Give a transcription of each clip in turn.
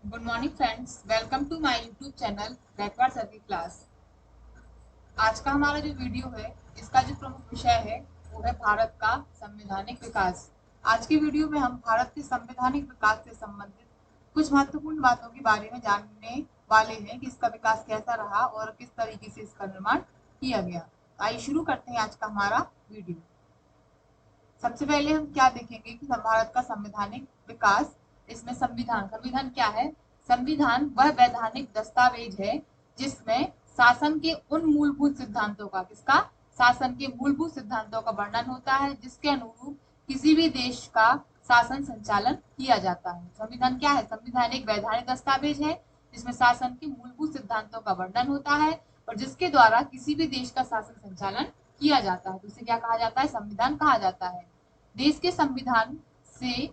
Good morning friends, welcome to my YouTube channel backward service class. आज का हमारा जो वीडियो है, इसका जो प्रमुख विषय है वो है भारत का संवैधानिक विकास। आज की वीडियो में हम भारत के संवैधानिक विकास से संबंधित कुछ महत्वपूर्ण बातों के बारे में जानने वाले हैं कि इसका विकास कैसा रहा और किस तरीके से इसका निर्माण किया गया। तो आइए शुरू करते हैं आज का हमारा वीडियो। सबसे पहले हम क्या देखेंगे कि भारत का संवैधानिक विकास। इसमें संविधान संविधान क्या है? संविधान वह वैधानिक दस्तावेज है जिसमें शासन के उन मूलभूत सिद्धांतों का किसका शासन के मूलभूत सिद्धांतों का वर्णन होता है जिसके अनुरूप किसी भी देश का शासन संचालन किया जाता है। संविधान क्या है? संविधान एक वैधानिक दस्तावेज है जिसमें शासन के मूलभूत सिद्धांतों का वर्णन होता है और जिसके द्वारा किसी भी देश का शासन संचालन किया जाता है। तो इसे क्या कहा जाता है? संविधान कहा जाता है। देश के संविधान से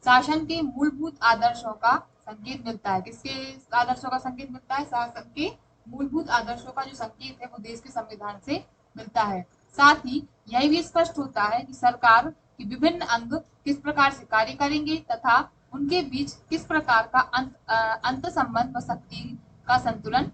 शासन के मूलभूत आदर्शों का संकेत मिलता है। किसके आदर्शों का संकेत मिलता है? शासन के मूलभूत आदर्शों का जो संकेत है वो देश के संविधान से मिलता है। साथ ही यह भी स्पष्ट होता है कि सरकार के विभिन्न अंग किस प्रकार से कार्य करेंगे तथा उनके बीच किस प्रकार का अंत संबंध व शक्ति का संतुलन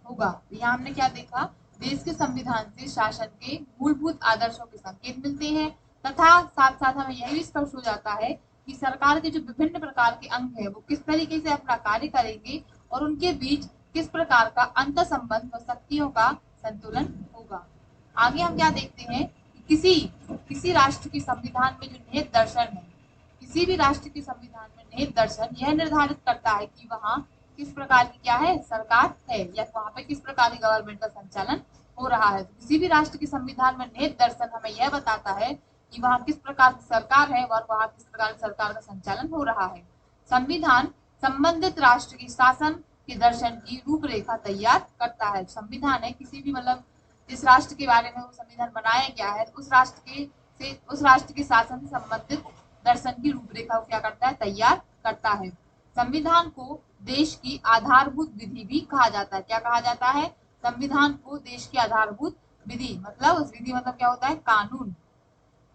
होगा। यहाँ हमने क्या देखा? देश के संविधान से शासन के मूलभूत आदर्शों के संकेत मिलते हैं तथा साथ साथ हमें यह भी स्पष्ट हो जाता है कि सरकार के जो विभिन्न प्रकार के अंग है वो किस तरीके से अपना कार्य करेंगे और उनके बीच किस प्रकार का अंत संबंध व शक्तियों का संतुलन होगा। आगे हम क्या देखते हैं कि किसी किसी राष्ट्र के संविधान में जो निहित दर्शन है, किसी भी राष्ट्र के संविधान में निहित दर्शन यह निर्धारित करता है कि वहाँ किस प्रकार की क्या है सरकार है या वहाँ पे किस प्रकार की गवर्नमेंट का संचालन हो रहा है। तो किसी भी राष्ट्र के संविधान में निहित दर्शन हमें यह बताता है कि वहाँ किस प्रकार की सरकार है और वहाँ किस प्रकार की सरकार का संचालन हो रहा है। संविधान संबंधित राष्ट्र की शासन के दर्शन की रूपरेखा तैयार करता है। संविधान है किसी भी मतलब जिस राष्ट्र के बारे में वो संविधान बनाया गया है उस राष्ट्र के शासन से संबंधित दर्शन की रूपरेखा को क्या करता है? तैयार करता है। संविधान को देश की आधारभूत विधि भी कहा जाता है। क्या कहा जाता है? संविधान को देश की आधारभूत विधि मतलब उस विधि मतलब क्या होता है? कानून।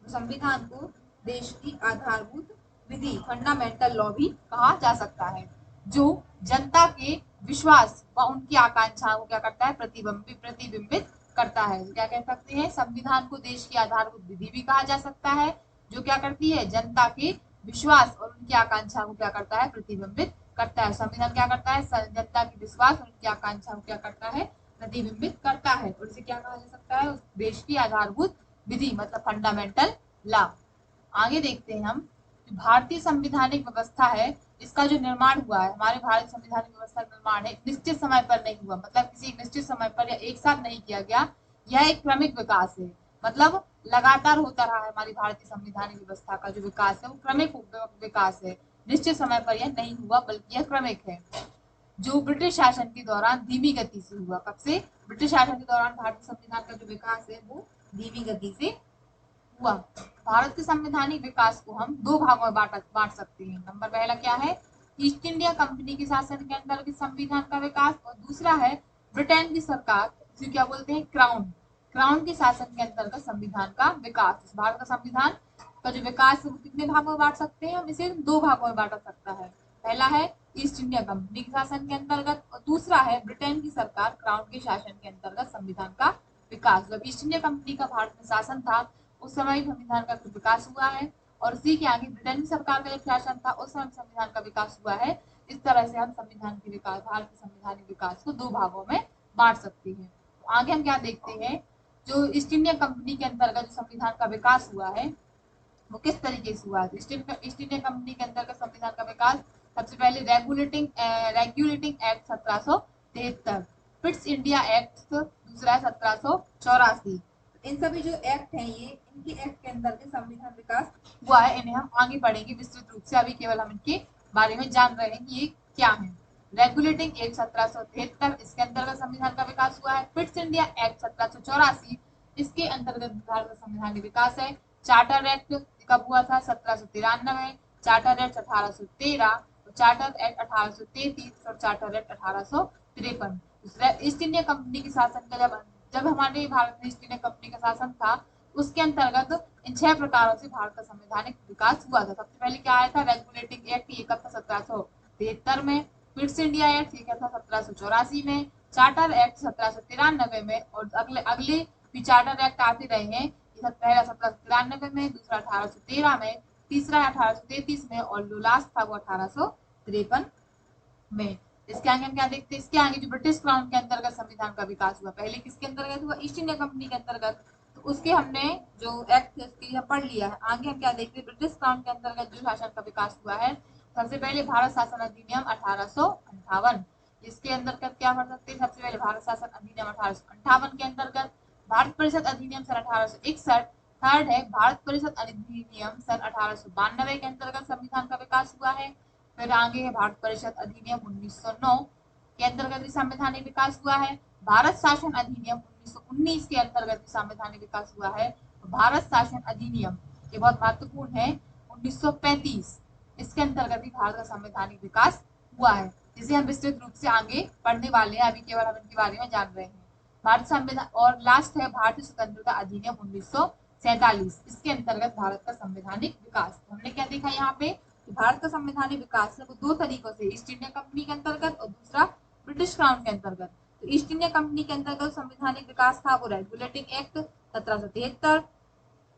तो संविधान को देश की आधारभूत विधि फंडामेंटल लॉ भी कहा जा सकता है जो जनता के विश्वास व उनकी आकांक्षाओं को क्या करता है? प्रतिबिंबित करता है। क्या कह सकते हैं? संविधान को देश की आधारभूत विधि भी कहा जा सकता है जो क्या करती है? जनता के विश्वास और उनकी आकांक्षा को क्या करता है? प्रतिबिंबित करता है। संविधान क्या करता है? जनता के विश्वास और उनकी आकांक्षा को क्या करता है? प्रतिबिंबित करता है। और इसे क्या कहा जा सकता है? देश की आधारभूत विधि मतलब फंडामेंटल लॉ। आगे देखते हैं हम भारतीय संविधानिक व्यवस्था है इसका जो निर्माण हुआ है, हमारे भारत संविधानिक व्यवस्था का निर्माण है निश्चित समय पर नहीं हुआ, मतलब किसी निश्चित समय पर या एक साथ नहीं किया गया। यह एक क्रमिक विकास है, मतलब लगातार होता रहा है। हमारी भारतीय संविधानिक व्यवस्था का जो विकास है वो क्रमिक विकास है। निश्चित समय पर यह नहीं हुआ बल्कि यह क्रमिक है जो ब्रिटिश शासन के दौरान धीमी गति से हुआ। कब से? ब्रिटिश शासन के दौरान भारतीय संविधान का जो विकास है वो धीमी गति से हुआ। भारत के संवैधानिक विकास को हम दो भागों में बांट सकते हैं। नंबर पहला क्या है? ईस्ट इंडिया कंपनी के शासन के अंतर्गत संविधान का विकास और दूसरा है ब्रिटेन की सरकार जिसे क्या बोलते हैं? क्राउन। क्राउन के शासन के अंतर्गत संविधान का विकास। भारत का संविधान का जो विकास है वो कितने भागों में बांट सकते हैं? हम इसे दो भागों में बांट सकता है। पहला है ईस्ट इंडिया कंपनी के शासन के अंतर्गत और दूसरा है ब्रिटेन की सरकार क्राउन के शासन के अंतर्गत संविधान का विकास। जब ईस्ट इंडिया कंपनी का भारत में शासन था उस समय संविधान का विकास हुआ है और उसी के आगे ब्रिटेन की सरकार का जब शासन था उस समय संविधान का विकास हुआ है। इस तरह से हम संविधान के विकास भारत के संवैधानिक विकास को दो भागों में बांट सकते हैं। तो आगे हम क्या देखते हैं? जो ईस्ट इंडिया कंपनी के अंतर्गत जो संविधान का विकास हुआ है वो किस तरीके से हुआ है? ईस्ट इंडिया कंपनी के अंतर्गत संविधान का विकास सबसे पहले regulating act 1773, fits India act दूसरा है 1784। इन सभी जो एक्ट हैं ये इनके एक्ट के अंतर्गत संविधान विकास हुआ है। इन्हें हम आगे पढ़ेंगे विस्तृत रूप से, अभी केवल हम इनके बारे में जान रहे हैं कि ये क्या है। रेगुलेटिंग एक्ट 1773 इसके अंतर्गत संविधान का विकास हुआ है। फिट्स इंडिया एक्ट 1784 इसके अंतर्गत भारत का संविधान विकास है। चार्टर एक्ट कब हुआ था? 1793। चार्टर एक्ट 1813, चार्टर एक्ट 1833 और charter act 1853। East India company के शासन का जब हमारे भारत में ईस्ट इंडिया कंपनी का शासन था उसके अंतर्गत इन 6 प्रकारों से भारत का संवैधानिक विकास हुआ था। सबसे पहले क्या आया था? रेगुलेटिंग एक्ट, ये कब था? 1773 में, पिट्स इंडिया एक्ट ये क्या था 1784 में, चार्टर एक्ट 1793 में, और अगले अगले भी चार्टर एक्ट आते रहे हैं। पहला 1793 में, दूसरा 1813 में, तीसरा 1833 में, और जो लास्ट था वो 1853 में। इसके आगे हम क्या देखते हैं, इसके आगे जो ब्रिटिश क्राउन के अंतर्गत संविधान का विकास हुआ, पहले किसके अंतर्गत हुआ, ईस्ट इंडिया कंपनी के अंतर्गत, तो उसके हमने जो एक्ट है उसके पढ़ लिया है। आगे हम क्या देखते हैं, ब्रिटिश क्राउन के अंतर्गत जो शासन का विकास हुआ है, सबसे पहले भारत शासन अधिनियम 1858, इसके अंतर्गत क्या पढ़ सकते हैं, सबसे पहले भारत शासन अधिनियम 1858 के अंतर्गत भारत परिषद अधिनियम सन 1861, थर्ड है भारत परिषद अधिनियम सन 1892 के अंतर्गत संविधान का विकास हुआ है। फिर आगे है भारत परिषद अधिनियम 1909 के अंतर्गत भी संवैधानिक विकास हुआ है। भारत शासन अधिनियम 1919 के अंतर्गत भी संवैधानिक विकास हुआ है। भारत शासन अधिनियम ये बहुत महत्वपूर्ण है 1935, इसके अंतर्गत भी भारत का संवैधानिक विकास हुआ है, जिसे हम विस्तृत रूप से आगे पढ़ने वाले हैं। अभी केवल हम इनके बारे में जान रहे हैं। भारत संविधान और लास्ट है भारतीय स्वतंत्रता अधिनियम 1947, इसके अंतर्गत भारत का संवैधानिक विकास। हमने क्या देखा यहाँ पे, भारत का संवैधानिक विकास है वो दो तरीकों से, ईस्ट इंडिया कंपनी के अंतर्गत और दूसरा ब्रिटिश क्राउन के अंतर्गत। तो ईस्ट इंडिया कंपनी के अंतर्गत संवैधानिक विकास था वो regulating act 1773,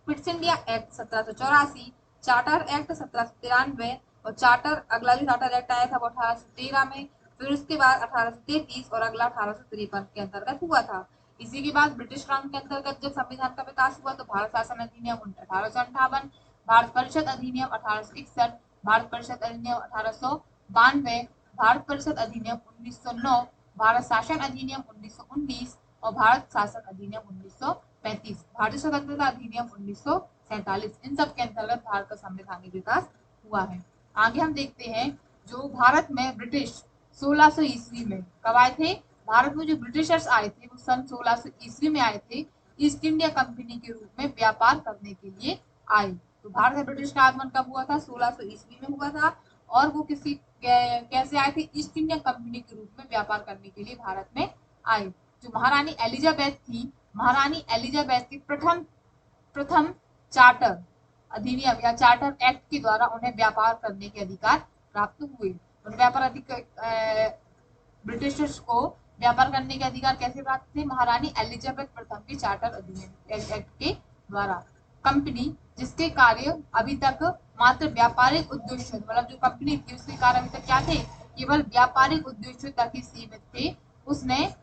Pitt's India act 1784, charter act 1793, और चार्टर अगला जो चार्टर एक्ट आया था वो 1813 में, फिर उसके बाद 1833 और अगला 1853 के अंतर्गत हुआ था। इसी के बाद ब्रिटिश क्राउन के अंतर्गत जब संविधान का विकास हुआ तो भारत शासन अधिनियम 1858, भारत परिषद अधिनियम 1861, भारत परिषद अधिनियम 1892, भारत परिषद अधिनियम 1909, भारत शासन अधिनियम 1919 और भारत शासन अधिनियम 1935, भारतीय स्वतंत्रता अधिनियम 1947, इन सब के अंतर्गत भारत का संवैधानिक विकास हुआ है। आगे हम देखते हैं जो भारत में ब्रिटिश 1600 ईस्वी में कब आए थे, भारत में जो ब्रिटिशर्स आए थे वो सन 1600 ईस्वी में आए थे, ईस्ट इंडिया कंपनी के रूप में व्यापार करने के लिए आए। तो भारत में ब्रिटिश का आगमन कब हुआ था, 1600 ईस्वी में हुआ था, और वो किसी कैसे आए थे, ईस्ट इंडिया कंपनी के रूप में व्यापार करने के लिए भारत में आए। जो महारानी एलिजाबेथ थी, महारानी एलिजाबेथ की प्रथम प्रथम चार्टर अधिनियम या चार्टर एक्ट के द्वारा उन्हें व्यापार करने के अधिकार प्राप्त हुए। उन्हें व्यापार अधिकार ब्रिटिशर्स को व्यापार करने के अधिकार कैसे प्राप्त थे, महारानी एलिजाबेथ प्रथम के चार्टर अधिनियम एक्ट के द्वारा। कंपनी जिसके कार्य अभी तक मात्र व्यापारिक उद्देश्य, मतलब जो कंपनी थी उसके कार्य अभी तक क्या थे, केवल व्यापारिक उद्देश्यों तक ही सीमित थे, उसने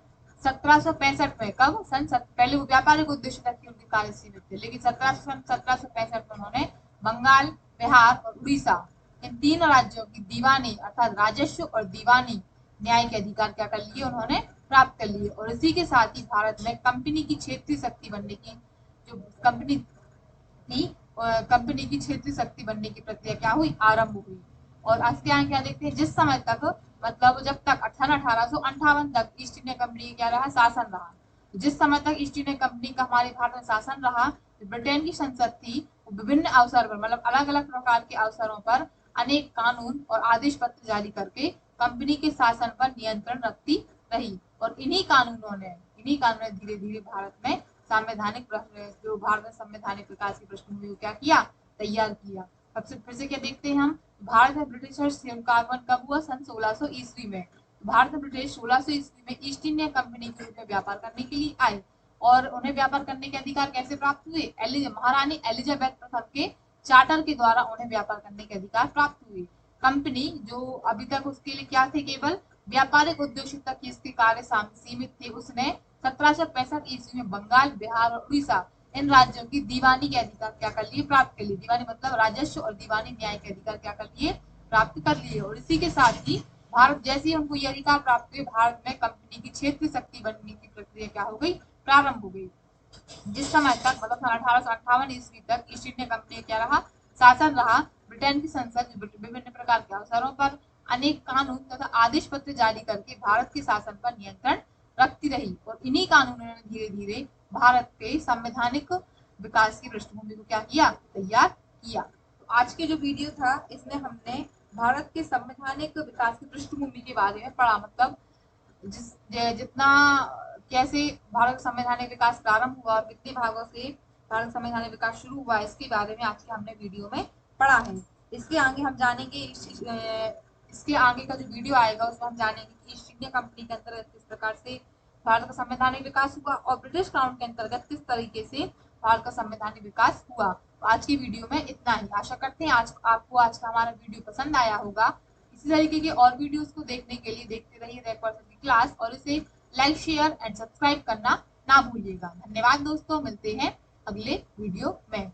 1765 में कब पहले वो व्यापारिक उद्देश्य तक ही उनके कार्य सीमित थे, लेकिन 1765 में उन्होंने बंगाल, बिहार और उड़ीसा इन तीन राज्यों की दीवानी अर्थात राजस्व और दीवानी न्याय के अधिकार क्या कर लिए, उन्होंने प्राप्त कर लिए। और इसी के साथ ही भारत में कंपनी की क्षेत्रीय शक्ति बनने की जो कंपनी थी, कंपनी की क्षेत्रीय शक्ति बनने की प्रक्रिया क्या हुई, आरंभ हुई। और आज के यहाँ क्या देखते हैं, जिस समय तक मतलब जब तक 1858 तक ईस्ट इंडिया कंपनी क्या रहा, शासन रहा, जिस समय तक ईस्ट इंडिया कंपनी का हमारे भारत में शासन रहा, ब्रिटेन की संसद थी वो विभिन्न अवसर पर मतलब अलग अलग प्रकार के अवसरों पर अनेक कानून और आदेश पत्र जारी करके कंपनी के शासन पर नियंत्रण रखती रही। और इन्हीं कानूनों ने धीरे धीरे भारत में संवैधानिक जो भारत में संवैधानिक विकास की पृष्ठभूमि को क्या किया, तैयार किया। सबसे फिर से क्या देखते हैं हम, भारत में ब्रिटिशर्स से उनका आगमन कब हुआ, सन 1600 ईस्वी में। भारत में ब्रिटिश 1600 ईस्वी में ईस्ट इंडिया कंपनी के रूप में व्यापार करने के लिए आए, और उन्हें व्यापार करने के अधिकार कैसे प्राप्त हुए, महारानी एलिजाबेथ प्रथम के चार्टर के द्वारा उन्हें व्यापार करने के अधिकार प्राप्त हुए। कंपनी जो अभी तक उसके लिए क्या थे, केवल व्यापारिक उद्देश्य तक इसके कार्य सीमित थे, उसने 1765 ईस्वी में बंगाल, बिहार और उड़ीसा इन राज्यों की दीवानी के अधिकार क्या कर लिए, प्राप्त कर लिए। दीवानी मतलब राजस्व और दीवानी न्याय के अधिकार क्या कर लिए, प्राप्त कर लिए। और इसी के साथ ही भारत जैसे ही उनको ये अधिकार प्राप्त हुए, भारत में कंपनी की क्षेत्रीय शक्ति बनने की प्रक्रिया क्या हो गई, प्रारंभ हो गई। जिस समय तक मतलब 1858 ईस्वी तक ईस्ट इंडिया कंपनी क्या रहा, शासन रहा, ब्रिटेन की संसद विभिन्न प्रकार के अवसरों पर अनेक कानून तथा आदेश पत्र जारी करके भारत के शासन पर नियंत्रण रखती रही। और इन्हीं कानूनों ने धीरे धीरे भारत के संवैधानिक विकास की पृष्ठभूमि को क्या किया, तैयार किया। तो आज के जो वीडियो था इसमें हमने भारत के संवैधानिक विकास की पृष्ठभूमि के बारे में पढ़ा, मतलब जितना कैसे भारत संवैधानिक विकास प्रारंभ हुआ और कितने भागों से भारत संवैधानिक विकास शुरू हुआ, इसके बारे में आज के हमने वीडियो में पढ़ा है। इसके आगे हम जानेंगे इसके आगे का जो वीडियो आएगा उसमें हम जानेंगे कि ईस्ट इंडिया कंपनी के अंतर्गत किस प्रकार से भारत का संवैधानिक विकास हुआ और ब्रिटिश क्राउन के अंतर्गत किस तरीके से भारत का संवैधानिक विकास हुआ। तो आज की वीडियो में इतना ही। आशा करते हैं आज आपको आज का हमारा वीडियो पसंद आया होगा। इसी तरीके के और वीडियोस को देखने के लिए देखते रहिए रैकवार सर की क्लास और इसे लाइक शेयर एंड सब्सक्राइब करना ना भूलिएगा। धन्यवाद दोस्तों, मिलते हैं अगले वीडियो में।